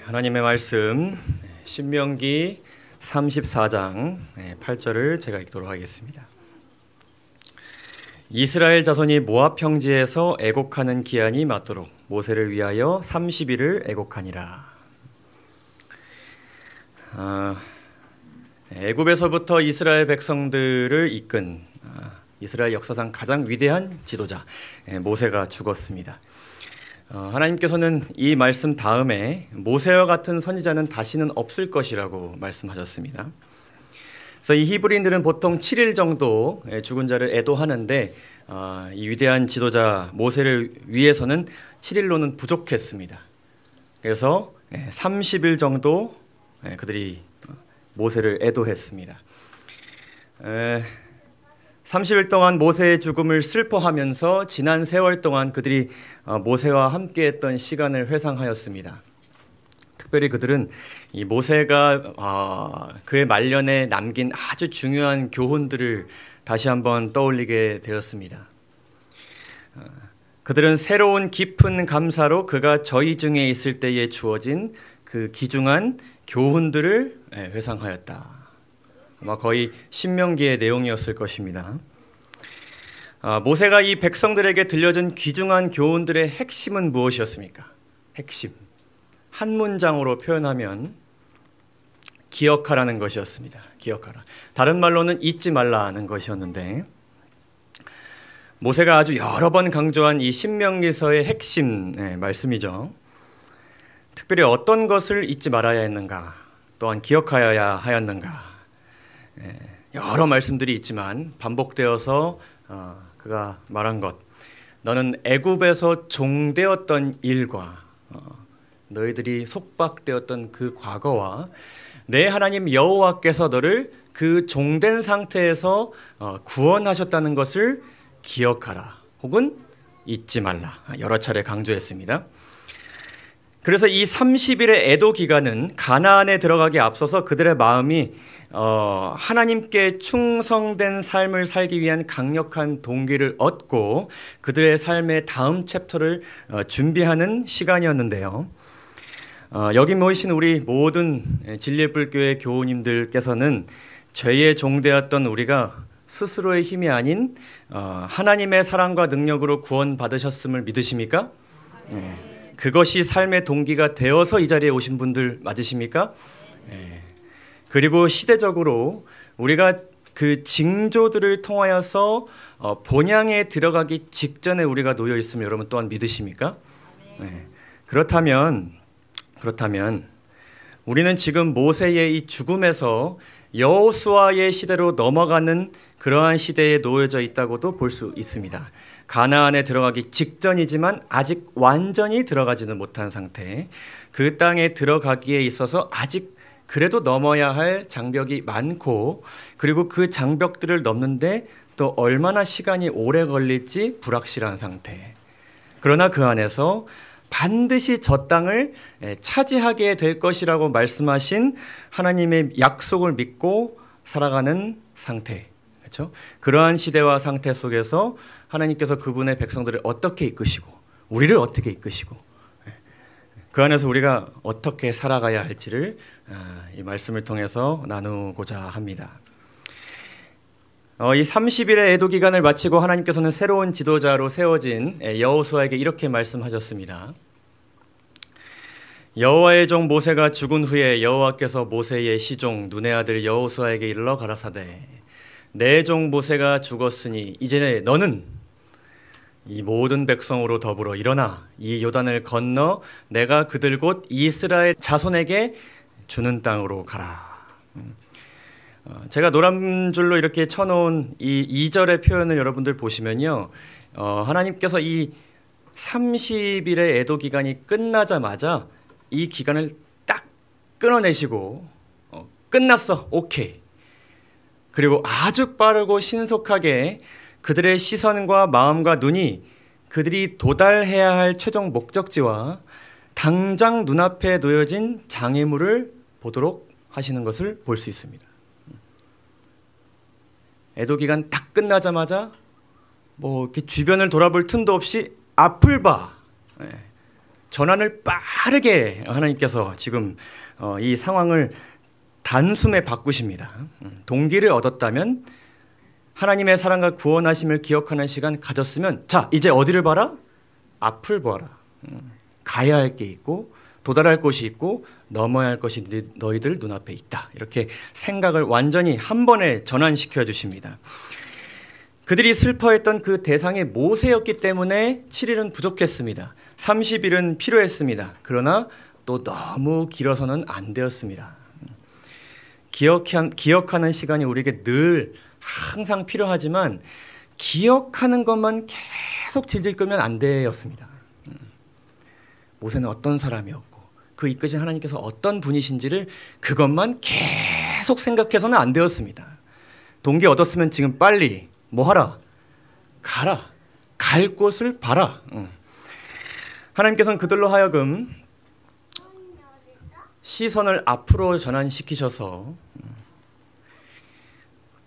하나님의 말씀 신명기 34장 8절을 제가 읽도록 하겠습니다. 이스라엘 자손이 모압 평지에서 애곡하는 기한이 맞도록 모세를 위하여 30일을 애곡하니라. 애굽에서부터 이스라엘 백성들을 이끈 이스라엘 역사상 가장 위대한 지도자 모세가 죽었습니다. 하나님께서는 이 말씀 다음에 모세와 같은 선지자는 다시는 없을 것이라고 말씀하셨습니다. 그래서 이 히브리인들은 보통 7일 정도 죽은 자를 애도하는데 이 위대한 지도자 모세를 위해서는 7일로는 부족했습니다. 그래서 30일 정도 그들이 모세를 애도했습니다. 30일 동안 모세의 죽음을 슬퍼하면서 지난 세월 동안 그들이 모세와 함께했던 시간을 회상하였습니다. 특별히 그들은 이 모세가 그의 말년에 남긴 아주 중요한 교훈들을 다시 한번 떠올리게 되었습니다. 그들은 새로운 깊은 감사로 그가 저희 중에 있을 때에 주어진 그 귀중한 교훈들을 회상하였다. 아마 거의 신명기의 내용이었을 것입니다. 모세가 이 백성들에게 들려준 귀중한 교훈들의 핵심은 무엇이었습니까? 핵심. 한 문장으로 표현하면 기억하라는 것이었습니다. 기억하라. 다른 말로는 잊지 말라는 것이었는데 모세가 아주 여러 번 강조한 이 신명기서의 핵심 말씀이죠. 특별히 어떤 것을 잊지 말아야 했는가, 또한 기억하여야 하였는가, 여러 말씀들이 있지만 반복되어서 그가 말한 것, 너는 애굽에서 종되었던 일과 너희들이 속박되었던 그 과거와 내 하나님 여호와께서 너를 그 종된 상태에서 구원하셨다는 것을 기억하라, 혹은 잊지 말라, 여러 차례 강조했습니다. 그래서 이 30일의 애도 기간은 가나안에 들어가기 앞서서 그들의 마음이 하나님께 충성된 삶을 살기 위한 강력한 동기를 얻고 그들의 삶의 다음 챕터를 준비하는 시간이었는데요. 여기 모이신 우리 모든 진리의 교우님들께서는 죄의 종되었던 우리가 스스로의 힘이 아닌 하나님의 사랑과 능력으로 구원받으셨음을 믿으십니까? 네. 그것이 삶의 동기가 되어서 이 자리에 오신 분들 맞으십니까? 그리고 시대적으로 우리가 그 징조들을 통하여서 본향에 들어가기 직전에 우리가 놓여 있음을 여러분 또한 믿으십니까? 그렇다면 우리는 지금 모세의 이 죽음에서 여호수아의 시대로 넘어가는 그러한 시대에 놓여져 있다고도 볼 수 있습니다. 가나안에 들어가기 직전이지만 아직 완전히 들어가지는 못한 상태, 그 땅에 들어가기에 있어서 아직 그래도 넘어야 할 장벽이 많고, 그리고 그 장벽들을 넘는데 또 얼마나 시간이 오래 걸릴지 불확실한 상태. 그러나 그 안에서 반드시 저 땅을 차지하게 될 것이라고 말씀하신 하나님의 약속을 믿고 살아가는 상태. 그렇죠? 그러한 시대와 상태 속에서 하나님께서 그분의 백성들을 어떻게 이끄시고 우리를 어떻게 이끄시고 그 안에서 우리가 어떻게 살아가야 할지를 이 말씀을 통해서 나누고자 합니다. 이 30일의 애도 기간을 마치고 하나님께서는 새로운 지도자로 세워진 여호수아에게 이렇게 말씀하셨습니다. 여호와의 종 모세가 죽은 후에 여호와께서 모세의 시종 눈의 아들 여호수아에게 이르러 가라사대 내 종 모세가 죽었으니 이제 너는 이 모든 백성으로 더불어 일어나 이 요단을 건너 내가 그들 곧 이스라엘 자손에게 주는 땅으로 가라. 제가 노란 줄로 이렇게 쳐놓은 이 2절의 표현을 여러분들 보시면요, 하나님께서 이 30일의 애도 기간이 끝나자마자 이 기간을 딱 끊어내시고 끝났어, 오케이. 그리고 아주 빠르고 신속하게 그들의 시선과 마음과 눈이 그들이 도달해야 할 최종 목적지와 당장 눈앞에 놓여진 장애물을 보도록 하시는 것을 볼 수 있습니다. 애도 기간 딱 끝나자마자 뭐 이렇게 주변을 돌아볼 틈도 없이 앞을 봐. 전환을 빠르게 하나님께서 지금 이 상황을 단숨에 바꾸십니다. 동기를 얻었다면, 하나님의 사랑과 구원하심을 기억하는 시간 가졌으면, 자 이제 어디를 봐라? 앞을 봐라. 가야 할 게 있고 도달할 곳이 있고 넘어야 할 것이 너희들 눈앞에 있다. 이렇게 생각을 완전히 한 번에 전환시켜 주십니다. 그들이 슬퍼했던 그 대상이 모세였기 때문에 7일은 부족했습니다. 30일은 필요했습니다. 그러나 또 너무 길어서는 안 되었습니다. 기억하는 시간이 우리에게 늘 항상 필요하지만 기억하는 것만 계속 질질 끌면 안 되었습니다. 모세는 어떤 사람이었고 그 이끄신 하나님께서 어떤 분이신지를 그것만 계속 생각해서는 안 되었습니다. 동기 얻었으면 지금 빨리 뭐 하라? 가라. 갈 곳을 봐라. 하나님께서는 그들로 하여금 시선을 앞으로 전환시키셔서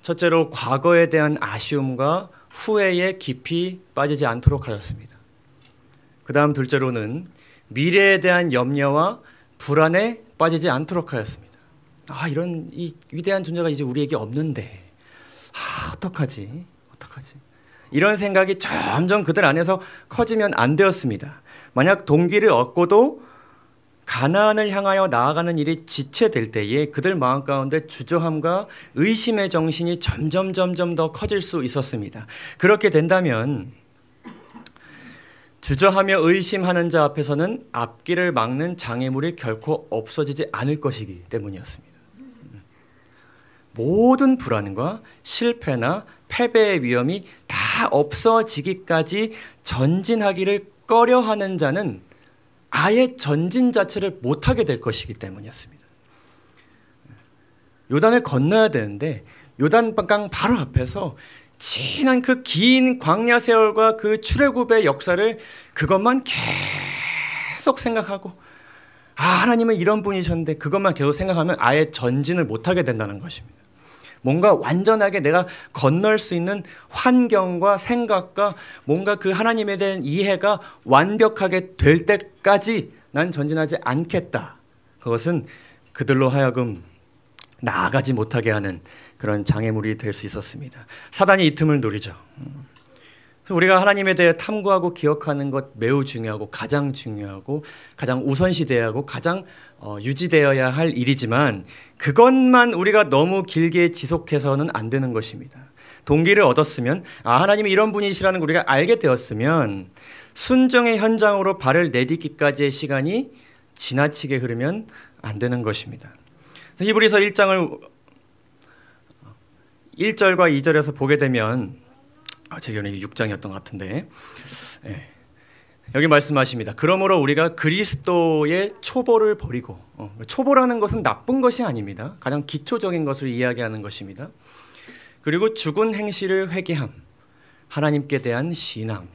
첫째로 과거에 대한 아쉬움과 후회에 깊이 빠지지 않도록 하셨습니다. 그 다음 둘째로는 미래에 대한 염려와 불안에 빠지지 않도록 하였습니다. 이런 이 위대한 존재가 이제 우리에게 없는데 어떡하지? 이런 생각이 점점 그들 안에서 커지면 안 되었습니다. 만약 동기를 얻고도 가나안을 향하여 나아가는 일이 지체될 때에 그들 마음 가운데 주저함과 의심의 정신이 점점 더 커질 수 있었습니다. 그렇게 된다면 주저하며 의심하는 자 앞에서는 앞길을 막는 장애물이 결코 없어지지 않을 것이기 때문이었습니다. 모든 불안과 실패나 패배의 위험이 다 없어지기까지 전진하기를 꺼려하는 자는 아예 전진 자체를 못하게 될 것이기 때문이었습니다. 요단을 건너야 되는데 요단강 바로 앞에서 지난 그 긴 광야 세월과 그 출애굽의 역사를 그것만 계속 생각하고 하나님은 이런 분이셨는데 그것만 계속 생각하면 아예 전진을 못하게 된다는 것입니다. 뭔가 완전하게 내가 건널 수 있는 환경과 생각과 뭔가 그 하나님에 대한 이해가 완벽하게 될 때까지 난 전진하지 않겠다. 그것은 그들로 하여금 나아가지 못하게 하는 그런 장애물이 될 수 있었습니다. 사단이 이 틈을 노리죠. 우리가 하나님에 대해 탐구하고 기억하는 것 매우 중요하고 가장 중요하고 가장 우선시되어야하고 가장 유지되어야 할 일이지만 그것만 우리가 너무 길게 지속해서는 안 되는 것입니다. 동기를 얻었으면 하나님이 이런 분이시라는 걸 우리가 알게 되었으면 순종의 현장으로 발을 내딛기까지의 시간이 지나치게 흐르면 안 되는 것입니다. 히브리서 1장을 1절과 2절에서 보게 되면 제 기억에는 6장이었던 것 같은데 여기 말씀하십니다. 그러므로 우리가 그리스도의 초보를 버리고 초보라는 것은 나쁜 것이 아닙니다. 가장 기초적인 것을 이야기하는 것입니다. 그리고 죽은 행실을 회개함, 하나님께 대한 신앙,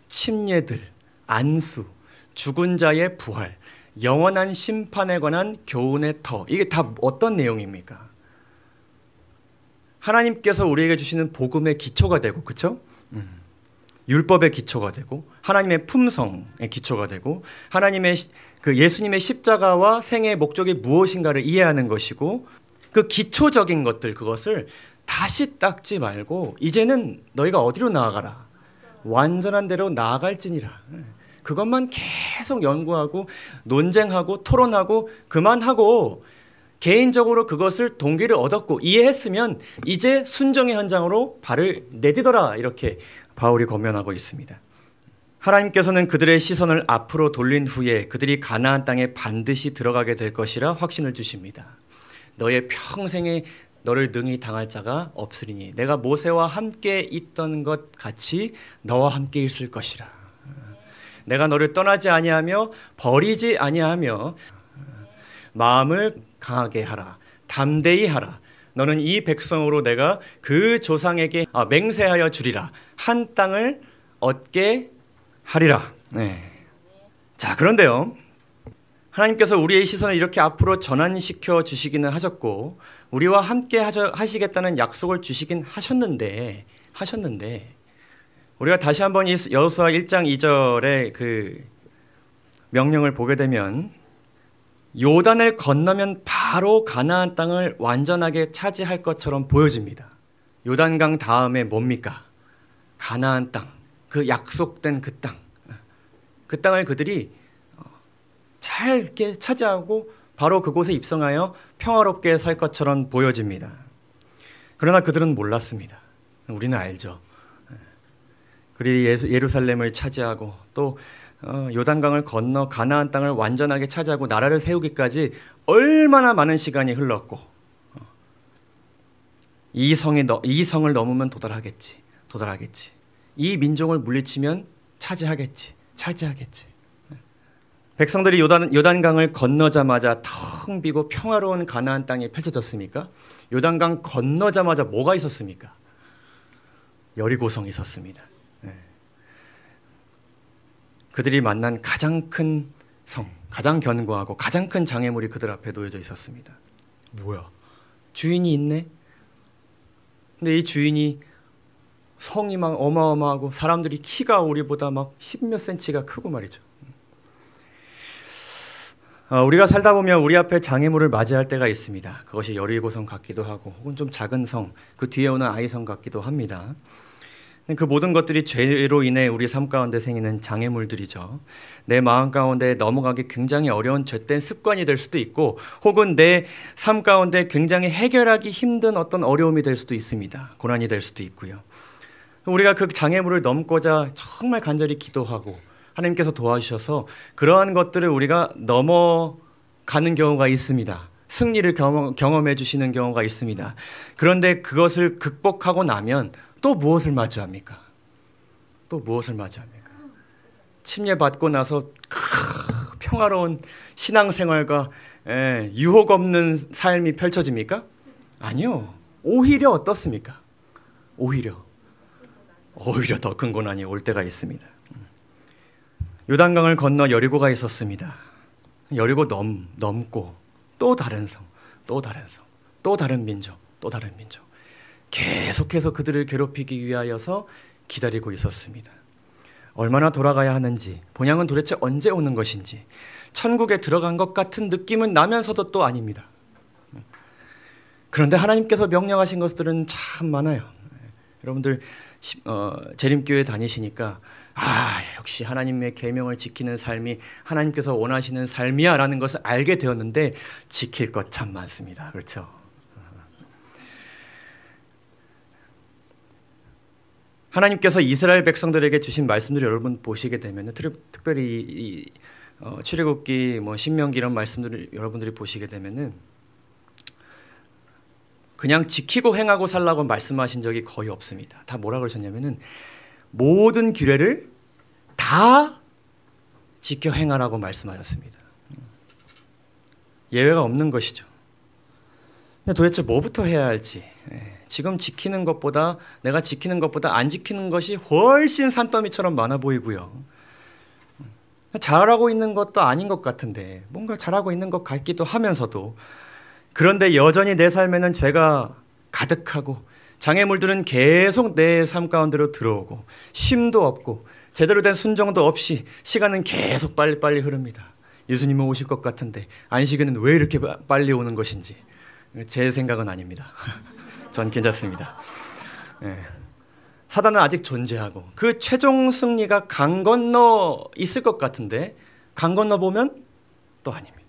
침례들, 안수, 죽은 자의 부활, 영원한 심판에 관한 교훈의 터, 이게 다 어떤 내용입니까? 하나님께서 우리에게 주시는 복음의 기초가 되고, 그렇죠? 율법의 기초가 되고, 하나님의 품성의 기초가 되고, 하나님의 그 예수님의 십자가와 생애의 목적이 무엇인가를 이해하는 것이고, 그 기초적인 것들, 그것을 다시 닦지 말고 이제는 너희가 어디로 나아가라? 완전한 대로 나아갈지니라. 그것만 계속 연구하고 논쟁하고 토론하고 그만하고 개인적으로 그것을 동기를 얻었고 이해했으면 이제 순종의 현장으로 발을 내디더라. 이렇게 바울이 권면하고 있습니다. 하나님께서는 그들의 시선을 앞으로 돌린 후에 그들이 가나안 땅에 반드시 들어가게 될 것이라 확신을 주십니다. 너의 평생에 너를 능히 당할 자가 없으리니 내가 모세와 함께 있던 것 같이 너와 함께 있을 것이라. 내가 너를 떠나지 아니하며 버리지 아니하며 마음을 강하게 하라. 담대히 하라. 너는 이 백성으로 내가 그 조상에게 맹세하여 주리라. 한 땅을 얻게 하리라. 네. 자, 그런데요. 하나님께서 우리의 시선을 이렇게 앞으로 전환시켜 주시기는 하셨고 우리와 함께 하시겠다는 약속을 주시긴 하셨는데 우리가 다시 한번 여호수아 1장 2절의 그 명령을 보게 되면 요단을 건너면 바로 가나안 땅을 완전하게 차지할 것처럼 보여집니다. 요단강 다음에 뭡니까? 가나안 땅, 그 약속된 그 땅. 그 땅을 그들이 잘 이렇게 차지하고 바로 그곳에 입성하여 평화롭게 살 것처럼 보여집니다. 그러나 그들은 몰랐습니다. 우리는 알죠. 그리 예루살렘을 차지하고 또 요단강을 건너 가나안 땅을 완전하게 차지하고 나라를 세우기까지 얼마나 많은 시간이 흘렀고 이 성을 넘으면 도달하겠지. 이 민족을 물리치면 차지하겠지. 백성들이 요단강을 건너자마자 텅 비고 평화로운 가나안 땅이 펼쳐졌습니까? 요단강 건너자마자 뭐가 있었습니까? 여리고성이 있었습니다. 그들이 만난 가장 큰 성, 가장 견고하고 가장 큰 장애물이 그들 앞에 놓여져 있었습니다. 뭐야? 주인이 있네? 근데 이 주인이 성이 막 어마어마하고 사람들이 키가 우리보다 막 10몇 센치가 크고 말이죠. 우리가 살다 보면 우리 앞에 장애물을 맞이할 때가 있습니다. 그것이 여리고성 같기도 하고 혹은 좀 작은 성, 그 뒤에 오는 아이성 같기도 합니다. 그 모든 것들이 죄로 인해 우리 삶 가운데 생기는 장애물들이죠. 내 마음 가운데 넘어가기 굉장히 어려운 죄된 습관이 될 수도 있고 혹은 내 삶 가운데 굉장히 해결하기 힘든 어떤 어려움이 될 수도 있습니다. 고난이 될 수도 있고요. 우리가 그 장애물을 넘고자 정말 간절히 기도하고 하나님께서 도와주셔서 그러한 것들을 우리가 넘어가는 경우가 있습니다. 승리를 경험해 주시는 경우가 있습니다. 그런데 그것을 극복하고 나면 또 무엇을 마주합니까? 침례받고 나서 평화로운 신앙생활과 유혹 없는 삶이 펼쳐집니까? 아니요. 오히려 어떻습니까? 오히려 더 큰 고난이 올 때가 있습니다. 요단강을 건너 여리고가 있었습니다. 여리고 넘고 또 다른 성, 또 다른 민족. 계속해서 그들을 괴롭히기 위하여서 기다리고 있었습니다. 얼마나 돌아가야 하는지, 본향은 도대체 언제 오는 것인지, 천국에 들어간 것 같은 느낌은 나면서도 또 아닙니다. 그런데 하나님께서 명령하신 것들은 참 많아요. 여러분들 재림교회 다니시니까 역시 하나님의 계명을 지키는 삶이 하나님께서 원하시는 삶이야 라는 것을 알게 되었는데 지킬 것 참 많습니다. 그렇죠? 하나님께서 이스라엘 백성들에게 주신 말씀들을 여러분 보시게 되면 특별히 출애굽기, 신명기 이런 말씀들을 여러분들이 보시게 되면은 그냥 지키고 행하고 살라고 말씀하신 적이 거의 없습니다. 다 뭐라 그러셨냐면은 모든 규례를 다 지켜 행하라고 말씀하셨습니다. 예외가 없는 것이죠. 근데 도대체 뭐부터 해야 할지, 지금 내가 지키는 것보다 안 지키는 것이 훨씬 산더미처럼 많아 보이고요. 잘하고 있는 것도 아닌 것 같은데 뭔가 잘하고 있는 것 같기도 하면서도, 그런데 여전히 내 삶에는 죄가 가득하고 장애물들은 계속 내 삶 가운데로 들어오고 쉼도 없고 제대로 된 순종도 없이 시간은 계속 빨리빨리 흐릅니다. 예수님은 오실 것 같은데 안식일은 왜 이렇게 빨리 오는 것인지 제 생각은 아닙니다. 전 괜찮습니다. 사단은 아직 존재하고 그 최종 승리가 강 건너 있을 것 같은데 강 건너 보면 또 아닙니다.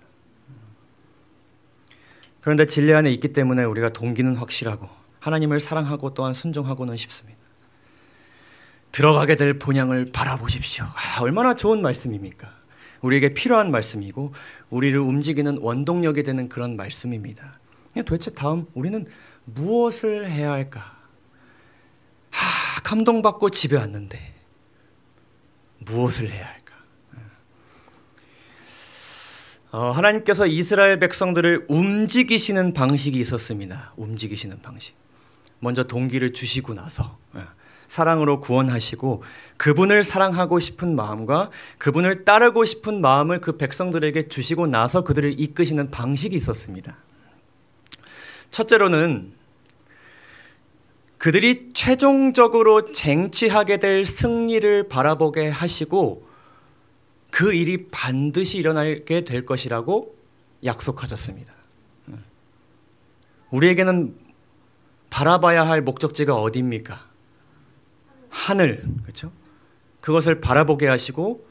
그런데 진리 안에 있기 때문에 우리가 동기는 확실하고 하나님을 사랑하고 또한 순종하고는 싶습니다. 들어가게 될 본향을 바라보십시오. 얼마나 좋은 말씀입니까? 우리에게 필요한 말씀이고 우리를 움직이는 원동력이 되는 그런 말씀입니다. 도대체 다음 우리는 무엇을 해야 할까? 감동받고 집에 왔는데 무엇을 해야 할까? 하나님께서 이스라엘 백성들을 움직이시는 방식이 있었습니다. 움직이시는 방식. 먼저 동기를 주시고 나서 사랑으로 구원하시고 그분을 사랑하고 싶은 마음과 그분을 따르고 싶은 마음을 그 백성들에게 주시고 나서 그들을 이끄시는 방식이 있었습니다. 첫째로는 그들이 최종적으로 쟁취하게 될 승리를 바라보게 하시고 그 일이 반드시 일어나게 될 것이라고 약속하셨습니다. 우리에게는 바라봐야 할 목적지가 어디입니까? 하늘, 그렇죠? 그것을 바라보게 하시고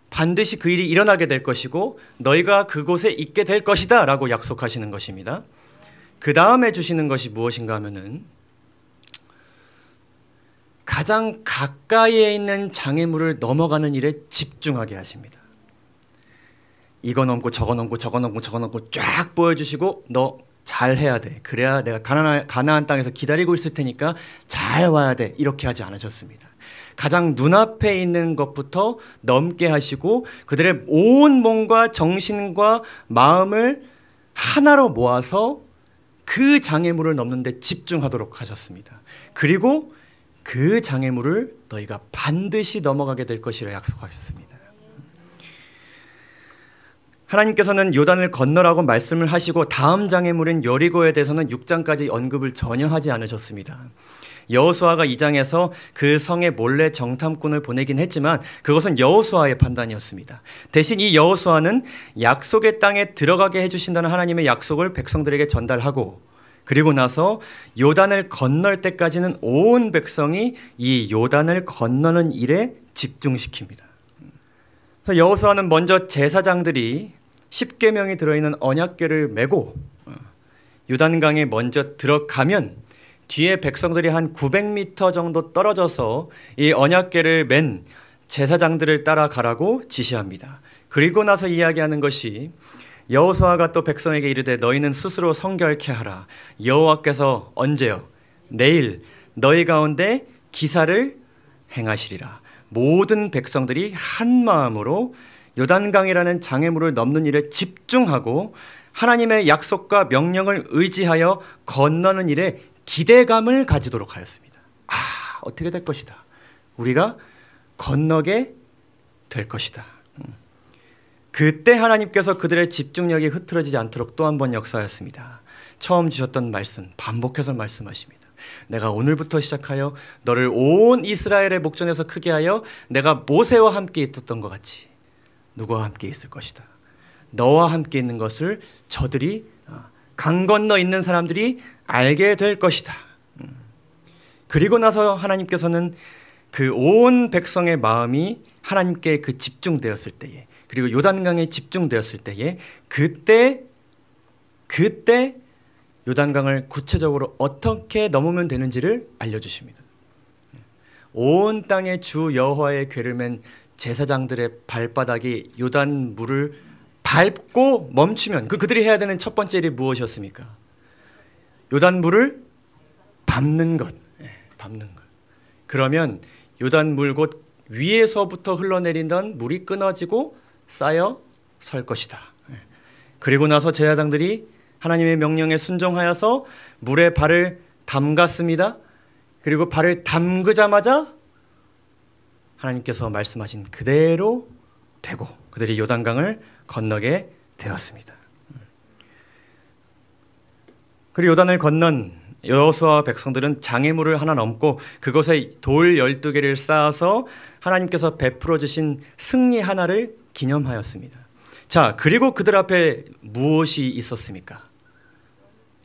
반드시 그 일이 일어나게 될 것이고 너희가 그곳에 있게 될 것이다 라고 약속하시는 것입니다. 그 다음에 주시는 것이 무엇인가 하면은 가장 가까이에 있는 장애물을 넘어가는 일에 집중하게 하십니다. 이거 넘고 저거 넘고 저거 넘고 저거 넘고 쫙 보여주시고 너 잘해야 돼. 그래야 내가 가나안 땅에서 기다리고 있을 테니까 잘 와야 돼. 이렇게 하지 않으셨습니다. 가장 눈앞에 있는 것부터 넘게 하시고 그들의 온 몸과 정신과 마음을 하나로 모아서 그 장애물을 넘는 데 집중하도록 하셨습니다. 그리고 그 장애물을 너희가 반드시 넘어가게 될 것이라 약속하셨습니다. 하나님께서는 요단을 건너라고 말씀을 하시고 다음 장애물인 여리고에 대해서는 6장까지 언급을 전혀 하지 않으셨습니다. 여호수아가 2장에서 그 성에 몰래 정탐꾼을 보내긴 했지만 그것은 여호수아의 판단이었습니다. 대신 이 여호수아는 약속의 땅에 들어가게 해주신다는 하나님의 약속을 백성들에게 전달하고 그리고 나서 요단을 건널 때까지는 온 백성이 이 요단을 건너는 일에 집중시킵니다. 그래서 여호수아는 먼저 제사장들이 10계명이 들어있는 언약궤를 메고 요단강에 먼저 들어가면 뒤에 백성들이 한 900m 정도 떨어져서 이 언약궤를 맨 제사장들을 따라가라고 지시합니다. 그리고 나서 이야기하는 것이 여호수아가 또 백성에게 이르되 너희는 스스로 성결케 하라. 여호와께서 언제요? 내일 너희 가운데 기사를 행하시리라. 모든 백성들이 한 마음으로 요단강이라는 장애물을 넘는 일에 집중하고 하나님의 약속과 명령을 의지하여 건너는 일에 기대감을 가지도록 하였습니다. 어떻게 될 것이다. 우리가 건너게 될 것이다. 그때 하나님께서 그들의 집중력이 흐트러지지 않도록 또 한 번 역사하였습니다. 처음 주셨던 말씀 반복해서 말씀하십니다. 내가 오늘부터 시작하여 너를 온 이스라엘의 목전에서 크게 하여 내가 모세와 함께 있었던 것 같이 누구와 함께 있을 것이다. 너와 함께 있는 것을 저들이 강 건너 있는 사람들이 알게 될 것이다. 그리고 나서 하나님께서는 그 온 백성의 마음이 하나님께 그 집중되었을 때에 그리고 요단강에 집중되었을 때에 그때 요단강을 구체적으로 어떻게 넘으면 되는지를 알려주십니다. 온 땅의 주 여호와의 궤를 맨 제사장들의 발바닥이 요단 물을 밟고 멈추면 그들이 해야 되는 첫 번째 일이 무엇이었습니까? 요단 물을 밟는 것. 밟는 것. 그러면 요단 물 곧 위에서부터 흘러내리던 물이 끊어지고 쌓여 설 것이다. 그리고 나서 제사장들이 하나님의 명령에 순종하여서 물에 발을 담갔습니다. 그리고 발을 담그자마자 하나님께서 말씀하신 그대로 되고 그들이 요단강을 건너게 되었습니다. 그리고 요단을 건넌 여호수아와 백성들은 장애물을 하나 넘고 그것에 돌 12개를 쌓아서 하나님께서 베풀어 주신 승리 하나를 기념하였습니다. 자, 그리고 그들 앞에 무엇이 있었습니까?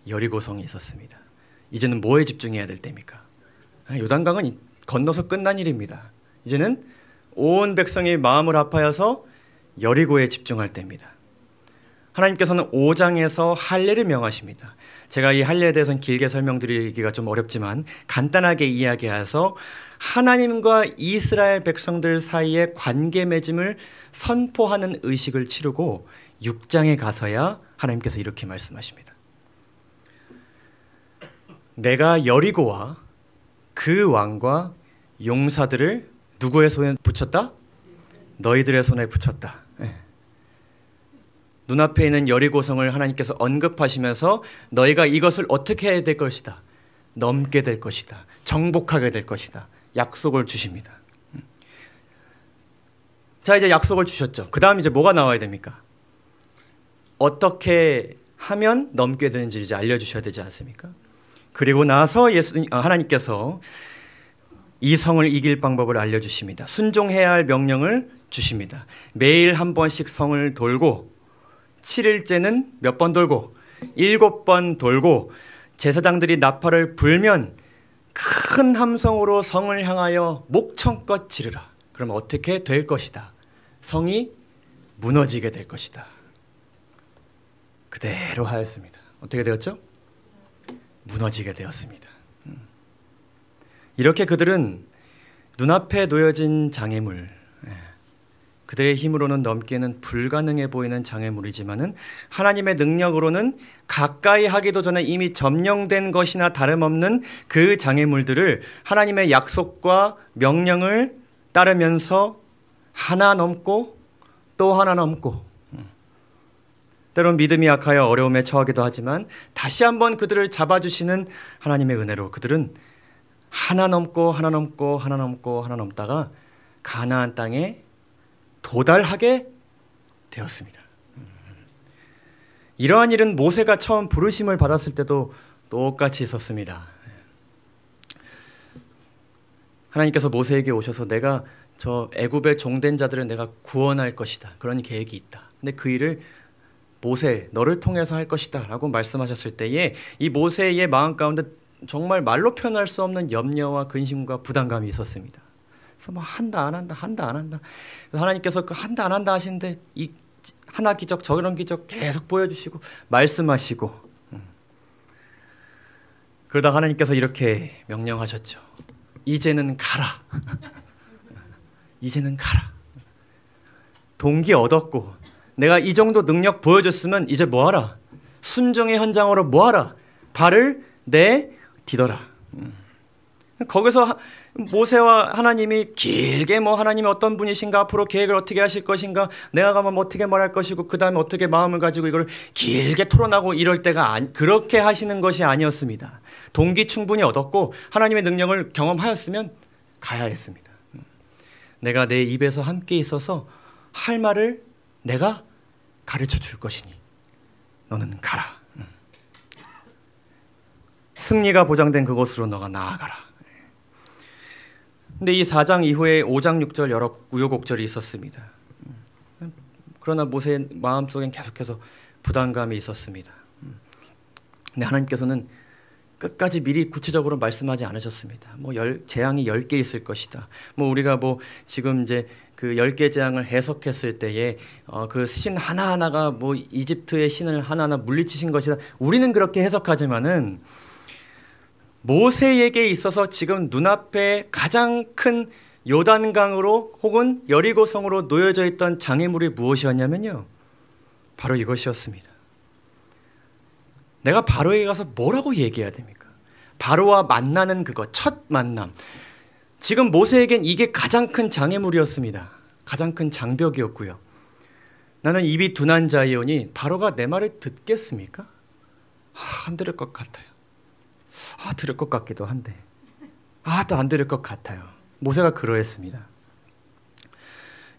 여리고성이 있었습니다. 이제는 뭐에 집중해야 될 때입니까? 요단강은 건너서 끝난 일입니다. 이제는 온 백성이 마음을 합하여서 여리고에 집중할 때입니다. 하나님께서는 5장에서 할례를 명하십니다. 제가 이 할례에 대해서는 길게 설명드리기가 좀 어렵지만 간단하게 이야기해서 하나님과 이스라엘 백성들 사이의 관계 맺음을 선포하는 의식을 치르고 6장에 가서야 하나님께서 이렇게 말씀하십니다. 내가 여리고와 그 왕과 용사들을 누구의 손에 붙였다? 너희들의 손에 붙였다. 눈앞에 있는 여리고성을 하나님께서 언급하시면서 너희가 이것을 어떻게 해야 될 것이다. 넘게 될 것이다. 정복하게 될 것이다. 약속을 주십니다. 자, 이제 약속을 주셨죠. 그 다음 이제 뭐가 나와야 됩니까? 어떻게 하면 넘게 되는지 이제 알려주셔야 되지 않습니까? 그리고 나서 하나님께서 이 성을 이길 방법을 알려주십니다. 순종해야 할 명령을 주십니다. 매일 한 번씩 성을 돌고 7일째는 몇 번 돌고 7번 돌고 제사장들이 나팔을 불면 큰 함성으로 성을 향하여 목청껏 지르라. 그러면 어떻게 될 것이다? 성이 무너지게 될 것이다. 그대로 하였습니다. 어떻게 되었죠? 무너지게 되었습니다. 이렇게 그들은 눈앞에 놓여진 장애물, 그들의 힘으로는 넘기는 불가능해 보이는 장애물이지만은 하나님의 능력으로는 가까이 하기도 전에 이미 점령된 것이나 다름없는 그 장애물들을 하나님의 약속과 명령을 따르면서 하나 넘고 또 하나 넘고, 때론 믿음이 약하여 어려움에 처하기도 하지만 다시 한번 그들을 잡아주시는 하나님의 은혜로 그들은 하나 넘고 하나 넘고 하나 넘고 하나 넘다가 가나안 땅에 도달하게 되었습니다. 이러한 일은 모세가 처음 부르심을 받았을 때도 똑같이 있었습니다. 하나님께서 모세에게 오셔서 내가 저 애굽의 종된 자들을 내가 구원할 것이다. 그런 계획이 있다. 근데 그 일을 모세, 너를 통해서 할 것이다 라고 말씀하셨을 때에 이 모세의 마음 가운데 정말 말로 표현할 수 없는 염려와 근심과 부담감이 있었습니다. 그래서 뭐 한다 안 한다 한다 안 한다. 하나님께서 그 한다 안 한다 하시는데 이 하나 기적 저런 기적 계속 보여주시고 말씀하시고, 그러다 하나님께서 이렇게 명령하셨죠. 이제는 가라. 이제는 가라. 동기 얻었고 내가 이 정도 능력 보여줬으면 이제 뭐하라? 순종의 현장으로 뭐하라? 발을 내디뎌라. 거기서 모세와 하나님이 길게 뭐 하나님이 어떤 분이신가, 앞으로 계획을 어떻게 하실 것인가, 내가 가면 어떻게 말할 것이고 그 다음에 어떻게 마음을 가지고 이걸 길게 토론하고 이럴 때가 그렇게 하시는 것이 아니었습니다. 동기 충분히 얻었고 하나님의 능력을 경험하였으면 가야 했습니다. 내가 내 입에서 함께 있어서 할 말을 내가 가르쳐 줄 것이니 너는 가라. 승리가 보장된 그곳으로 너가 나아가라. 근데 이 4장 이후에 5장 6절 여러 우여곡절이 있었습니다. 그러나 모세의 마음속엔 계속해서 부담감이 있었습니다. 근데 하나님께서는 끝까지 미리 구체적으로 말씀하지 않으셨습니다. 뭐 재앙이 10개 있을 것이다. 뭐 우리가 뭐 지금 이제 그 10개 재앙을 해석했을 때에 그 신 하나하나가 뭐 이집트의 신을 하나하나 물리치신 것이다. 우리는 그렇게 해석하지만은 모세에게 있어서 지금 눈앞에 가장 큰 요단강으로 혹은 여리고성으로 놓여져 있던 장애물이 무엇이었냐면요. 바로 이것이었습니다. 내가 바로에게 가서 뭐라고 얘기해야 됩니까? 바로와 만나는 그것, 첫 만남. 지금 모세에겐 이게 가장 큰 장애물이었습니다. 가장 큰 장벽이었고요. 나는 입이 둔한 자이오니 바로가 내 말을 듣겠습니까? 안 들을 것 같아요. 들을 것 같기도 한데 또 안 들을 것 같아요. 모세가 그러했습니다.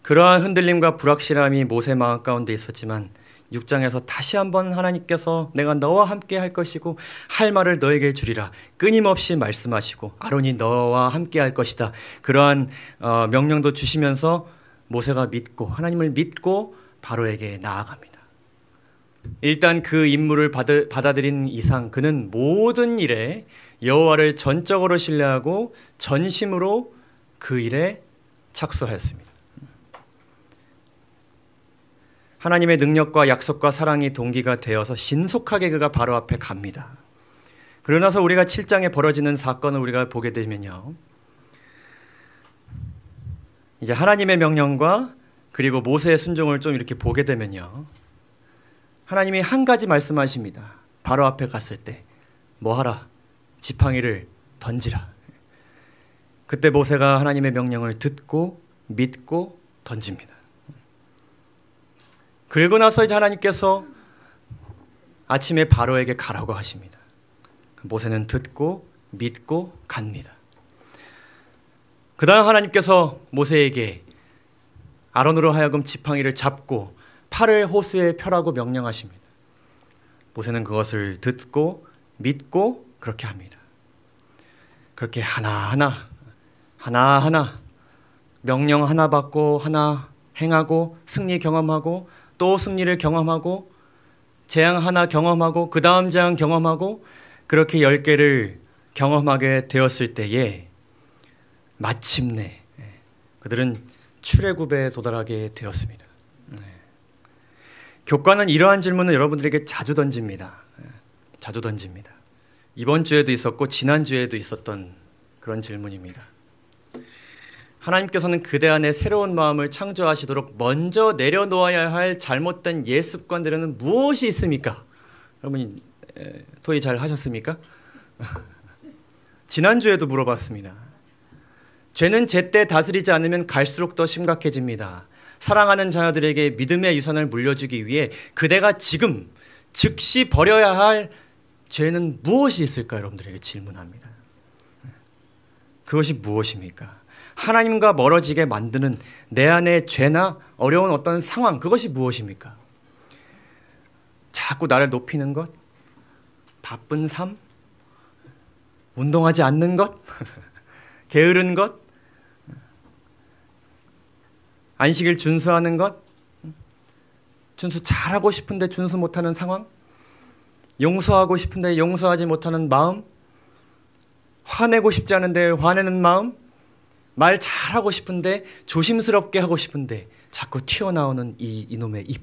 그러한 흔들림과 불확실함이 모세 마음 가운데 있었지만 6장에서 다시 한번 하나님께서 내가 너와 함께 할 것이고 할 말을 너에게 주리라 끊임없이 말씀하시고 아론이 너와 함께 할 것이다. 그러한 명령도 주시면서 모세가 믿고 하나님을 믿고 바로에게 나아갑니다. 일단 그 임무를 받아들인 이상 그는 모든 일에 여호와를 전적으로 신뢰하고 전심으로 그 일에 착수하였습니다. 하나님의 능력과 약속과 사랑이 동기가 되어서 신속하게 그가 바로 앞에 갑니다. 그러고 나서 우리가 7장에 벌어지는 사건을 우리가 보게 되면요. 이제 하나님의 명령과 그리고 모세의 순종을 좀 이렇게 보게 되면요. 하나님이 한 가지 말씀하십니다. 바로 앞에 갔을 때 뭐 하라? 지팡이를 던지라. 그때 모세가 하나님의 명령을 듣고 믿고 던집니다. 그리고 나서 이제 하나님께서 아침에 바로에게 가라고 하십니다. 모세는 듣고 믿고 갑니다. 그 다음 하나님께서 모세에게 아론으로 하여금 지팡이를 잡고 팔을 호수에 펴라고 명령하십니다. 모세는 그것을 듣고 믿고 그렇게 합니다. 그렇게 하나하나 명령 하나 받고 하나 행하고 승리 경험하고 또 승리를 경험하고 재앙 하나 경험하고 그 다음 재앙 경험하고 그렇게 10개를 경험하게 되었을 때에 마침내 그들은 출애굽에 도달하게 되었습니다. 교과는 이러한 질문을 여러분들에게 자주 던집니다. 자주 던집니다. 이번 주에도 있었고 지난주에도 있었던 그런 질문입니다. 하나님께서는 그대 안에 새로운 마음을 창조하시도록 먼저 내려놓아야 할 잘못된 옛 습관들에는 무엇이 있습니까? 여러분이 토의 잘 하셨습니까? 지난주에도 물어봤습니다. 죄는 제때 다스리지 않으면 갈수록 더 심각해집니다. 사랑하는 자녀들에게 믿음의 유산을 물려주기 위해 그대가 지금 즉시 버려야 할 죄는 무엇이 있을까? 여러분들에게 질문합니다. 그것이 무엇입니까? 하나님과 멀어지게 만드는 내 안의 죄나 어려운 어떤 상황, 그것이 무엇입니까? 자꾸 나를 높이는 것? 바쁜 삶? 운동하지 않는 것? 게으른 것? 안식일 준수하는 것? 준수 잘하고 싶은데 준수 못하는 상황? 용서하고 싶은데 용서하지 못하는 마음? 화내고 싶지 않은데 화내는 마음? 말 잘하고 싶은데 조심스럽게 하고 싶은데 자꾸 튀어나오는 이놈의 입.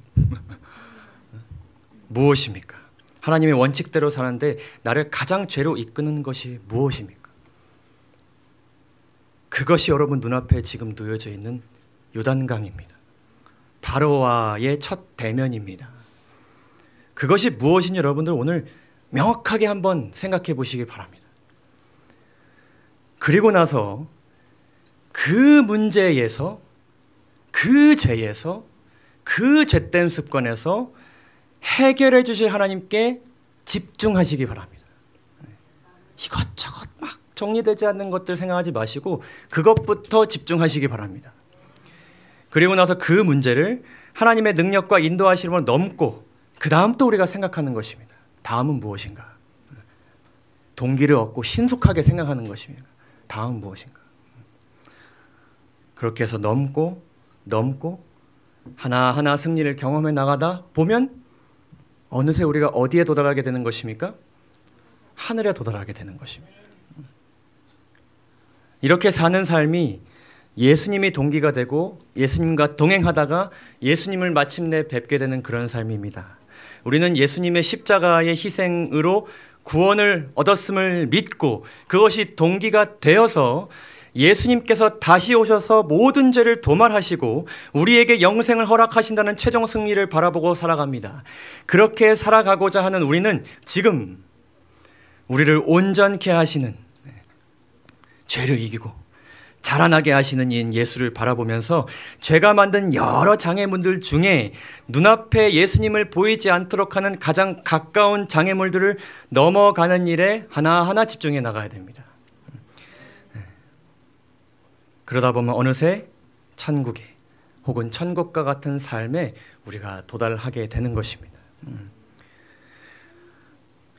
무엇입니까? 하나님의 원칙대로 사는데 나를 가장 죄로 이끄는 것이 무엇입니까? 그것이 여러분 눈앞에 지금 놓여져 있는 요단강입니다. 바로와의 첫 대면입니다. 그것이 무엇인지 여러분들 오늘 명확하게 한번 생각해 보시기 바랍니다. 그리고 나서 그 문제에서, 그 죄에서, 그 죄된 습관에서 해결해 주실 하나님께 집중하시기 바랍니다. 이것저것 막 정리되지 않는 것들 생각하지 마시고 그것부터 집중하시기 바랍니다. 그리고 나서 그 문제를 하나님의 능력과 인도하심으로 넘고 그 다음 또 우리가 생각하는 것입니다. 다음은 무엇인가? 동기를 얻고 신속하게 생각하는 것입니다. 다음 무엇인가? 그렇게 해서 넘고 하나하나 승리를 경험해 나가다 보면 어느새 우리가 어디에 도달하게 되는 것입니까? 하늘에 도달하게 되는 것입니다. 이렇게 사는 삶이 예수님이 동기가 되고 예수님과 동행하다가 예수님을 마침내 뵙게 되는 그런 삶입니다. 우리는 예수님의 십자가의 희생으로 구원을 얻었음을 믿고 그것이 동기가 되어서 예수님께서 다시 오셔서 모든 죄를 도말하시고 우리에게 영생을 허락하신다는 최종 승리를 바라보고 살아갑니다. 그렇게 살아가고자 하는 우리는 지금 우리를 온전케 하시는, 죄를 이기고 자라나게 하시는 이인 예수를 바라보면서 죄가 만든 여러 장애물들 중에 눈앞에 예수님을 보이지 않도록 하는 가장 가까운 장애물들을 넘어가는 일에 하나하나 집중해 나가야 됩니다. 그러다 보면 어느새 천국에 혹은 천국과 같은 삶에 우리가 도달하게 되는 것입니다.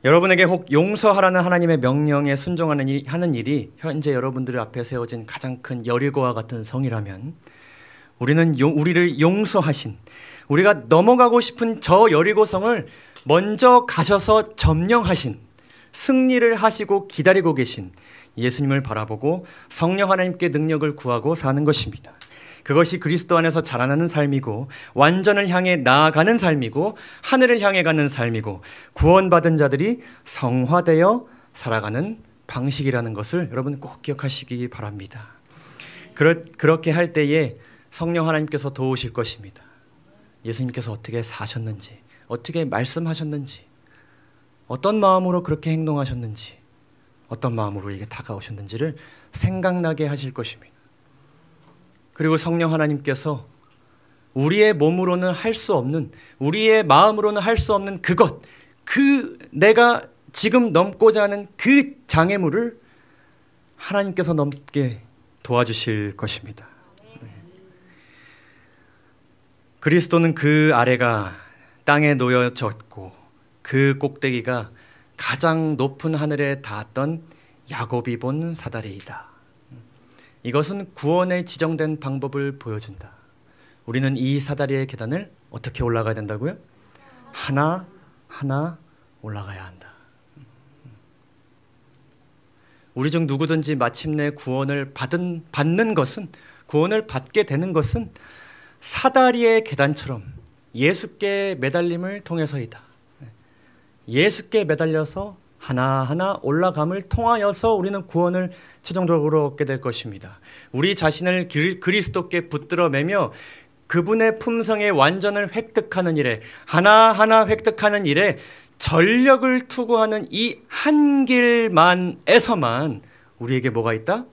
여러분에게 혹 용서하라는 하나님의 명령에 순종하는 일이 현재 여러분들 앞에 세워진 가장 큰 여리고와 같은 성이라면 우리는 우리를 용서하신, 우리가 넘어가고 싶은 저 여리고 성을 먼저 가셔서 점령하신, 승리를 하시고 기다리고 계신 예수님을 바라보고 성령 하나님께 능력을 구하고 사는 것입니다. 그것이 그리스도 안에서 자라나는 삶이고 완전을 향해 나아가는 삶이고 하늘을 향해 가는 삶이고 구원받은 자들이 성화되어 살아가는 방식이라는 것을 여러분 꼭 기억하시기 바랍니다. 그렇게 할 때에 성령 하나님께서 도우실 것입니다. 예수님께서 어떻게 사셨는지, 어떻게 말씀하셨는지, 어떤 마음으로 그렇게 행동하셨는지, 어떤 마음으로 이게 다가오셨는지를 생각나게 하실 것입니다. 그리고 성령 하나님께서 우리의 몸으로는 할 수 없는, 우리의 마음으로는 할 수 없는 그것, 내가 지금 넘고자 하는 그 장애물을 하나님께서 넘게 도와주실 것입니다. 그리스도는 그 아래가 땅에 놓여졌고 그 꼭대기가 가장 높은 하늘에 닿았던 야곱이 본 사다리이다. 이것은 구원에 지정된 방법을 보여준다. 우리는 이 사다리의 계단을 어떻게 올라가야 된다고요? 하나하나 올라가야 한다. 우리 중 누구든지 마침내 구원을 받는 것은, 구원을 받게 되는 것은 사다리의 계단처럼 예수께 매달림을 통해서이다. 예수께 매달려서 하나하나 올라감을 통하여서 우리는 구원을 최종적으로 얻게 될 것입니다. 우리 자신을 그리스도께 붙들어 매며 그분의 품성의 완전을 획득하는 일에, 하나하나 획득하는 일에 전력을 투구하는 이 한 길만에서만 우리에게 뭐가 있다?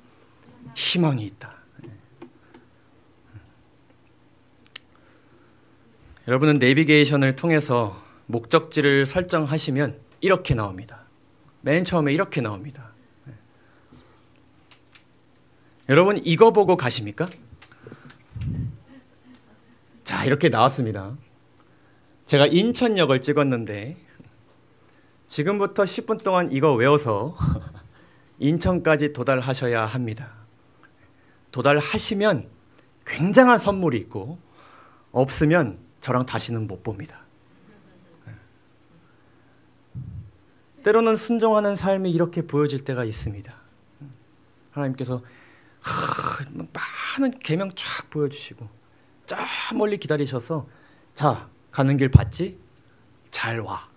희망이 있다. 여러분은 내비게이션을 통해서 목적지를 설정하시면 이렇게 나옵니다. 맨 처음에 이렇게 나옵니다. 여러분 이거 보고 가십니까? 자, 이렇게 나왔습니다. 제가 인천역을 찍었는데 지금부터 10분 동안 이거 외워서 인천까지 도달하셔야 합니다. 도달하시면 굉장한 선물이 있고 없으면 저랑 다시는 못 봅니다. 때로는 순종하는 삶이 이렇게 보여질 때가 있습니다. 하나님께서 많은 계명 쫙 보여주시고 저 멀리 기다리셔서 자, 가는 길 봤지? 잘 와.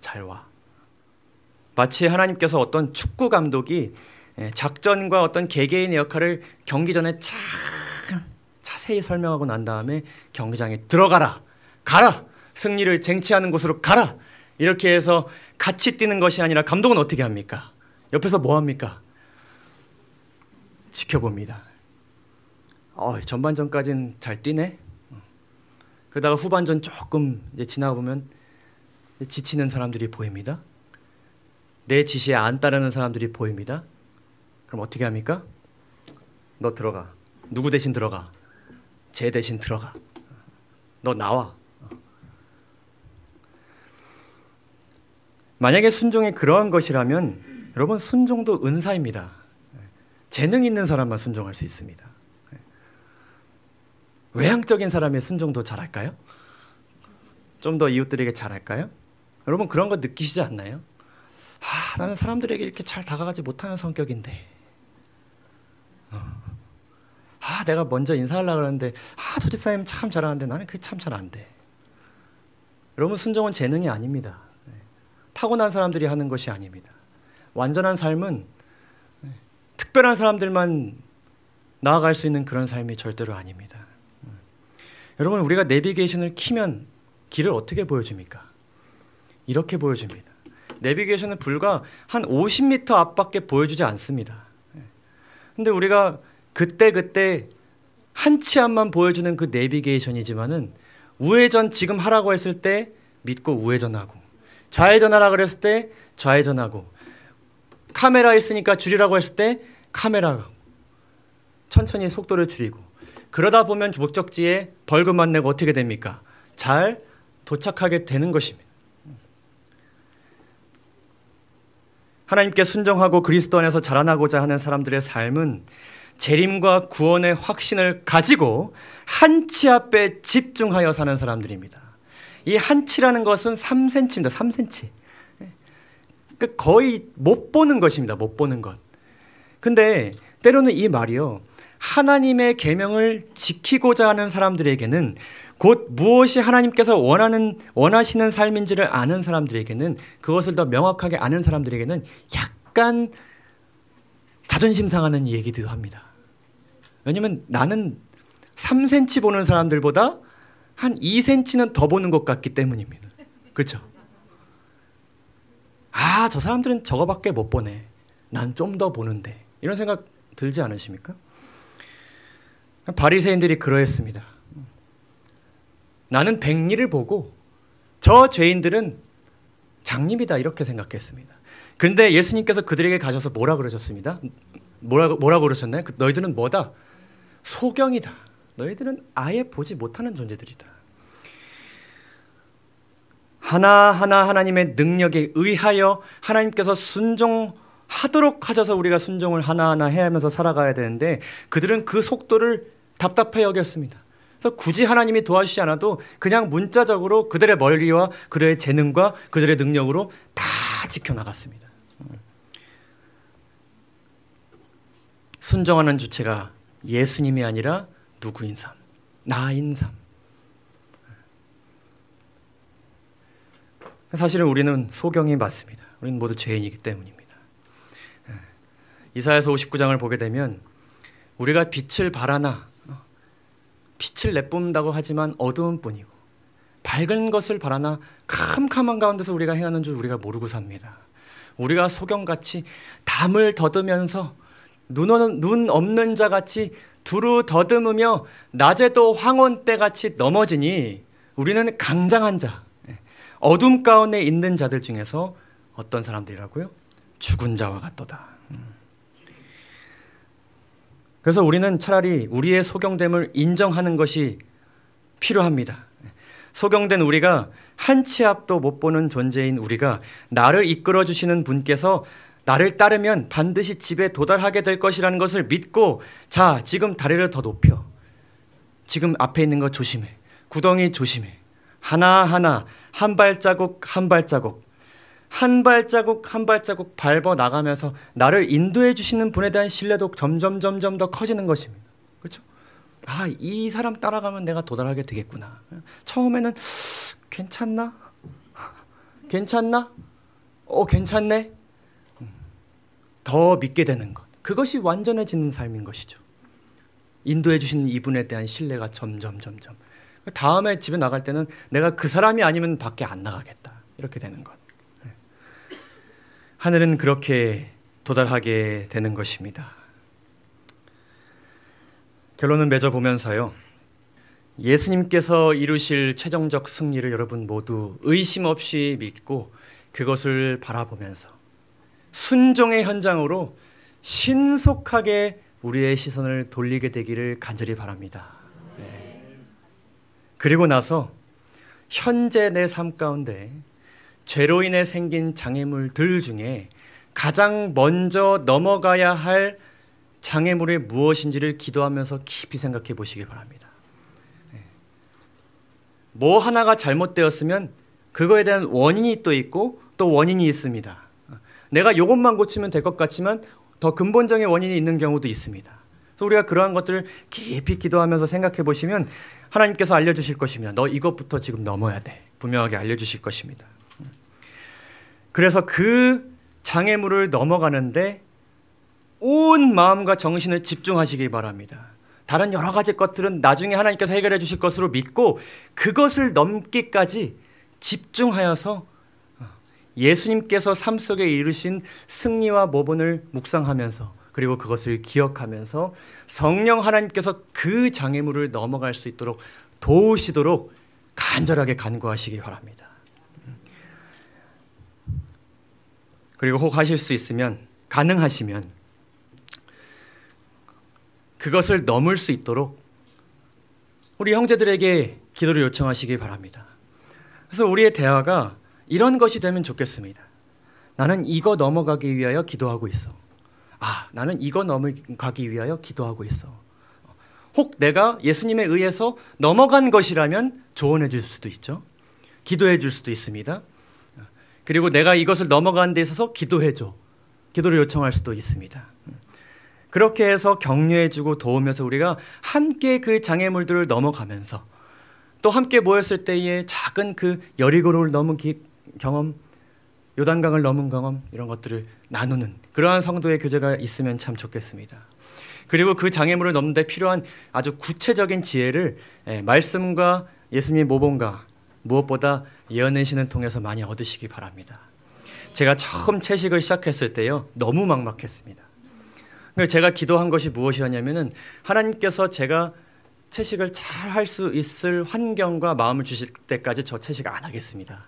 잘 와. 마치 하나님께서 어떤 축구 감독이 작전과 어떤 개개인의 역할을 경기 전에 자세히 설명하고 난 다음에 경기장에 들어가라. 가라. 승리를 쟁취하는 곳으로 가라. 이렇게 해서 같이 뛰는 것이 아니라 감독은 어떻게 합니까? 옆에서 뭐 합니까? 지켜봅니다. 전반전까지는 잘 뛰네. 그러다가 후반전 조금 이제 지나가 보면 지치는 사람들이 보입니다. 내 지시에 안 따르는 사람들이 보입니다. 그럼 어떻게 합니까? 너 들어가. 누구 대신 들어가? 쟤 대신 들어가. 너 나와. 만약에 순종이 그러한 것이라면 여러분 순종도 은사입니다. 재능 있는 사람만 순종할 수 있습니다. 외향적인 사람의 순종도 잘할까요? 좀 더 이웃들에게 잘할까요? 여러분 그런 거 느끼시지 않나요? 나는 사람들에게 이렇게 잘 다가가지 못하는 성격인데 내가 먼저 인사하려고 그러는데 저 집사님 참 잘하는데 나는 그게 참 잘 안 돼. 여러분 순종은 재능이 아닙니다. 타고난 사람들이 하는 것이 아닙니다. 완전한 삶은 특별한 사람들만 나아갈 수 있는 그런 삶이 절대로 아닙니다. 여러분 우리가 내비게이션을 키면 길을 어떻게 보여줍니까? 이렇게 보여줍니다. 내비게이션은 불과 한 50m 앞밖에 보여주지 않습니다. 근데 우리가 그때 한 치 앞만 보여주는 그 내비게이션이지만은 우회전 지금 하라고 했을 때 믿고 우회전하고 좌회전하라 그랬을 때 좌회전하고 카메라 있으니까 줄이라고 했을 때 카메라 천천히 속도를 줄이고 그러다 보면 목적지에 벌금만 내고 어떻게 됩니까? 잘 도착하게 되는 것입니다. 하나님께 순종하고 그리스도 안에서 자라나고자 하는 사람들의 삶은 재림과 구원의 확신을 가지고 한 치 앞에 집중하여 사는 사람들입니다. 이 한 치라는 것은 3cm입니다. 3cm. 그러니까 거의 못 보는 것입니다. 못 보는 것. 근데 때로는 이 말이요. 하나님의 계명을 지키고자 하는 사람들에게는 곧 무엇이 하나님께서 원하시는 삶인지를 아는 사람들에게는 그것을 더 명확하게 아는 사람들에게는 약간 자존심 상하는 얘기도 합니다. 왜냐면 나는 3cm 보는 사람들보다 한 2cm는 더 보는 것 같기 때문입니다. 그렇죠? 저 사람들은 저거밖에 못 보네. 난 좀 더 보는데. 이런 생각 들지 않으십니까? 바리새인들이 그러했습니다. 나는 백리를 보고 저 죄인들은 장님이다 이렇게 생각했습니다. 그런데 예수님께서 그들에게 가셔서 뭐라 그러셨습니다? 뭐라고 그러셨나요? 너희들은 뭐다? 소경이다. 너희들은 아예 보지 못하는 존재들이다. 하나하나 하나님의 능력에 의하여 하나님께서 순종하도록 하셔서 우리가 순종을 하나하나 해야 하면서 살아가야 되는데 그들은 그 속도를 답답해 여겼습니다. 그래서 굳이 하나님이 도와주시지 않아도 그냥 문자적으로 그들의 머리와 그들의 재능과 그들의 능력으로 다 지켜나갔습니다. 순종하는 주체가 예수님이 아니라 누구인 삶, 나인 삶. 사실은 우리는 소경이 맞습니다. 우리는 모두 죄인이기 때문입니다. 이사야서 59장을 보게 되면 우리가 빛을 발하나 빛을 내뿜는다고 하지만 어두운 뿐이고 밝은 것을 바라나 캄캄한 가운데서 우리가 행하는 줄 우리가 모르고 삽니다. 우리가 소경같이 담을 더듬으면서 눈 없는 자같이 두루 더듬으며 낮에도 황혼때같이 넘어지니 우리는 강장한 자, 어둠 가운데 있는 자들 중에서 어떤 사람들이라고요? 죽은 자와 같도다. 그래서 우리는 차라리 우리의 소경됨을 인정하는 것이 필요합니다. 소경된 우리가 한 치 앞도 못 보는 존재인 우리가 나를 이끌어 주시는 분께서 나를 따르면 반드시 집에 도달하게 될 것이라는 것을 믿고 자, 지금 다리를 더 높여. 지금 앞에 있는 거 조심해. 구덩이 조심해. 하나하나 한 발자국 한 발자국 한 발자국 한 발자국 밟아 나가면서 나를 인도해 주시는 분에 대한 신뢰도 점점 더 커지는 것입니다. 그렇죠? 아, 이 사람 따라가면 내가 도달하게 되겠구나. 처음에는 괜찮나? 괜찮나? 괜찮네. 더 믿게 되는 것. 그것이 완전해지는 삶인 것이죠. 인도해 주시는 이분에 대한 신뢰가 점점. 다음에 집에 나갈 때는 내가 그 사람이 아니면 밖에 안 나가겠다. 이렇게 되는 것. 하늘은 그렇게 도달하게 되는 것입니다. 결론을 맺어보면서요. 예수님께서 이루실 최종적 승리를 여러분 모두 의심 없이 믿고 그것을 바라보면서 순종의 현장으로 신속하게 우리의 시선을 돌리게 되기를 간절히 바랍니다. 그리고 나서 현재 내 삶 가운데 죄로 인해 생긴 장애물들 중에 가장 먼저 넘어가야 할 장애물이 무엇인지를 기도하면서 깊이 생각해 보시기 바랍니다. 뭐 하나가 잘못되었으면 그거에 대한 원인이 또 있고 또 원인이 있습니다. 내가 이것만 고치면 될 것 같지만 더 근본적인 원인이 있는 경우도 있습니다. 그래서 우리가 그러한 것들을 깊이 기도하면서 생각해 보시면 하나님께서 알려주실 것입니다. 너 이것부터 지금 넘어야 돼. 분명하게 알려주실 것입니다. 그래서 그 장애물을 넘어가는데 온 마음과 정신을 집중하시기 바랍니다. 다른 여러 가지 것들은 나중에 하나님께서 해결해 주실 것으로 믿고 그것을 넘기까지 집중하여서 예수님께서 삶 속에 이루신 승리와 모본을 묵상하면서 그리고 그것을 기억하면서 성령 하나님께서 그 장애물을 넘어갈 수 있도록 도우시도록 간절하게 간구하시기 바랍니다. 그리고 혹 하실 수 있으면 가능하시면 그것을 넘을 수 있도록 우리 형제들에게 기도를 요청하시기 바랍니다. 그래서 우리의 대화가 이런 것이 되면 좋겠습니다. 나는 이거 넘어가기 위하여 기도하고 있어. 아, 나는 이거 넘어가기 위하여 기도하고 있어. 혹 내가 예수님에 의해서 넘어간 것이라면 조언해 줄 수도 있죠. 기도해 줄 수도 있습니다. 그리고 내가 이것을 넘어가는 데 있어서 기도해 줘. 기도를 요청할 수도 있습니다. 그렇게 해서 격려해주고 도우면서 우리가 함께 그 장애물들을 넘어가면서 또 함께 모였을 때의 작은 그 여리고를 넘은 경험, 요단강을 넘은 경험 이런 것들을 나누는 그러한 성도의 교제가 있으면 참 좋겠습니다. 그리고 그 장애물을 넘는 데 필요한 아주 구체적인 지혜를 말씀과 예수님의 모범과 무엇보다 예언의 신을 통해서 많이 얻으시기 바랍니다. 제가 처음 채식을 시작했을 때요 너무 막막했습니다. 제가 기도한 것이 무엇이었냐면은 하나님께서 제가 채식을 잘 할 수 있을 환경과 마음을 주실 때까지 저 채식 안 하겠습니다.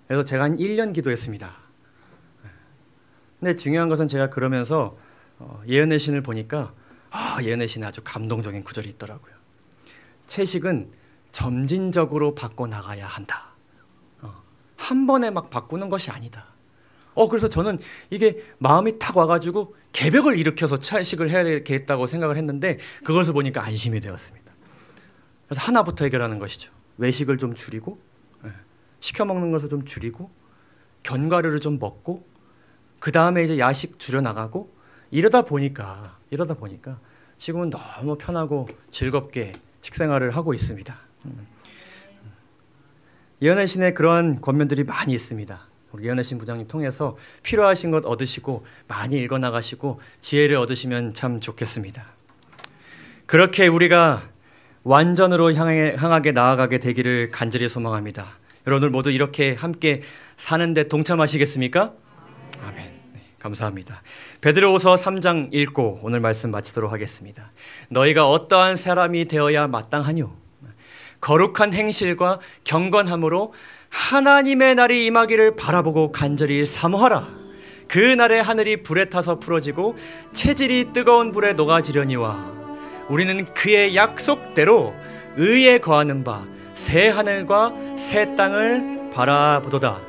그래서 제가 한 1년 기도했습니다. 근데 중요한 것은 제가 그러면서 예언의 신을 보니까 예언의 신에 아주 감동적인 구절이 있더라고요. 채식은 점진적으로 바꿔나가야 한다. 한 번에 막 바꾸는 것이 아니다. 그래서 저는 이게 마음이 탁 와가지고 개벽을 일으켜서 채식을 해야겠다고 생각을 했는데 그것을 보니까 안심이 되었습니다. 그래서 하나부터 해결하는 것이죠. 외식을 좀 줄이고 시켜 먹는 것을 좀 줄이고 견과류를 좀 먹고 그 다음에 이제 야식 줄여나가고 이러다 보니까 지금은 너무 편하고 즐겁게 식생활을 하고 있습니다. 예언의 신에 그러한 권면들이 많이 있습니다. 우리 예언의 신 부장님 통해서 필요하신 것 얻으시고 많이 읽어나가시고 지혜를 얻으시면 참 좋겠습니다. 그렇게 우리가 완전으로 향하게 나아가게 되기를 간절히 소망합니다. 여러분들 모두 이렇게 함께 사는데 동참하시겠습니까? 아멘. 네, 감사합니다. 베드로후서 3장 읽고 오늘 말씀 마치도록 하겠습니다. 너희가 어떠한 사람이 되어야 마땅하뇨? 거룩한 행실과 경건함으로 하나님의 날이 임하기를 바라보고 간절히 사모하라. 그 날에 하늘이 불에 타서 풀어지고 체질이 뜨거운 불에 녹아지려니와 우리는 그의 약속대로 의에 거하는 바 새 하늘과 새 땅을 바라보도다.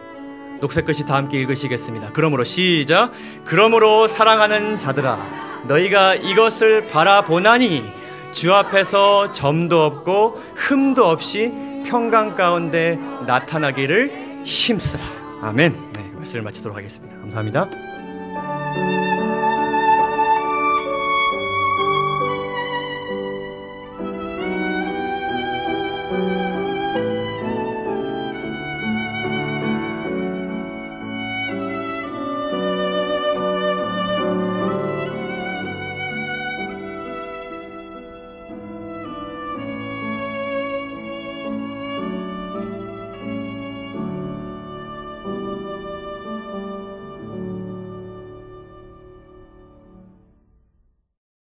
녹색 글씨 다 함께 읽으시겠습니다. 그러므로 시작. 그러므로 사랑하는 자들아 너희가 이것을 바라보나니 주 앞에서 점도 없고 흠도 없이 평강 가운데 나타나기를 힘쓰라. 아멘. 네, 말씀을 마치도록 하겠습니다. 감사합니다.